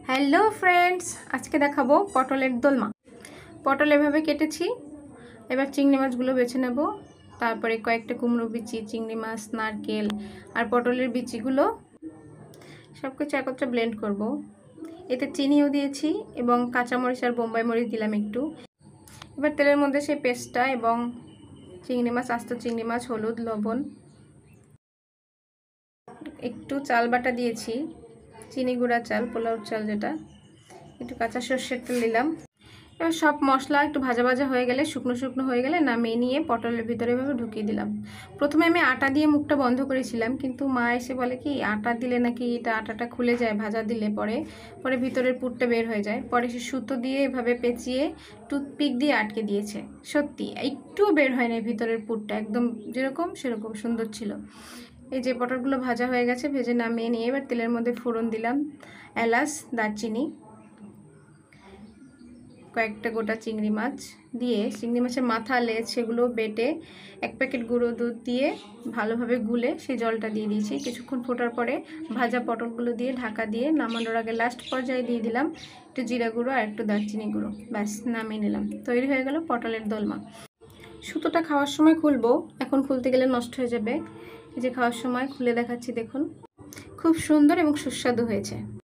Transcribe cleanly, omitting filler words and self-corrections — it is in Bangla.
হ্যালো ফ্রেন্ডস, আজকে দেখাবো পটলের দোলমা। পটল এভাবে কেটেছি। এবার চিংড়ি মাছগুলো বেছে নেব। তারপরে কয়েকটা কুমড়ো বিচি, চিংড়ি মাছ, নারকেল আর পটলের বিচিগুলো সব কিছু একত্রে ব্লেন্ড করব। এতে চিনিও দিয়েছি এবং কাঁচামরিচ আর বোম্বাই মরিচ দিলাম একটু। এবার তেলের মধ্যে সেই পেস্টটা এবং চিংড়ি মাছ, আস্ত চিংড়ি মাছ, হলুদ, লবণ, একটু চাল বাটা দিয়েছি, চিনি গুঁড়া চাল, পোলাও চাল যেটা, একটু কাঁচা সর্ষের তেল দিলাম। এবার সব মশলা একটু ভাজা ভাজা হয়ে গেলে, শুকনো শুকনো হয়ে গেলে নামিয়ে নিয়ে পটলের ভিতরে এভাবে ঢুকিয়ে দিলাম। প্রথমে আমি আটা দিয়ে মুখটা বন্ধ করেছিলাম, কিন্তু মা এসে বলে কি আটা দিলে নাকি এটা আটাটা খুলে যায় ভাজা দিলে, পরে ভিতরের পুরটা বের হয়ে যায়। পরে সে সুতো দিয়ে এভাবে পেঁচিয়ে টুথপিক দিয়ে আটকে দিয়েছে। সত্যি একটুও বের হয় না ভিতরের পুরটা, একদম যেরকম সেরকম সুন্দর ছিল। এই যে পটলগুলো ভাজা হয়ে গেছে, ভেজে নামিয়ে নিয়ে এবার তেলের মধ্যে ফোড়ন দিলাম এলাচ, দারচিনি, কয়েকটা গোটা চিংড়ি মাছ দিয়ে, চিংড়ি মাছের মাথা, লেজ সেগুলো বেটে এক প্যাকেট গুঁড়ো দুধ দিয়ে ভালোভাবে গুলে সেই জলটা দিয়ে দিয়েছি। কিছুক্ষণ ফোটার পরে ভাজা পটলগুলো দিয়ে ঢাকা দিয়ে নামানোর আগে লাস্ট পর্যায়ে দিয়ে দিলাম একটু জিরা গুঁড়ো আর একটু দারচিনি গুঁড়ো। ব্যাস, নামিয়ে নিলাম। তৈরি হয়ে গেল পটলের দোলমা। সুতোটা খাওয়ার সময় খুলবো, এখন খুলতে গেলে নষ্ট হয়ে যাবে। এই যে খাওয়ার সময় খুলে দেখাচ্ছি, দেখুন খুব সুন্দর এবং সুস্বাদু হয়েছে।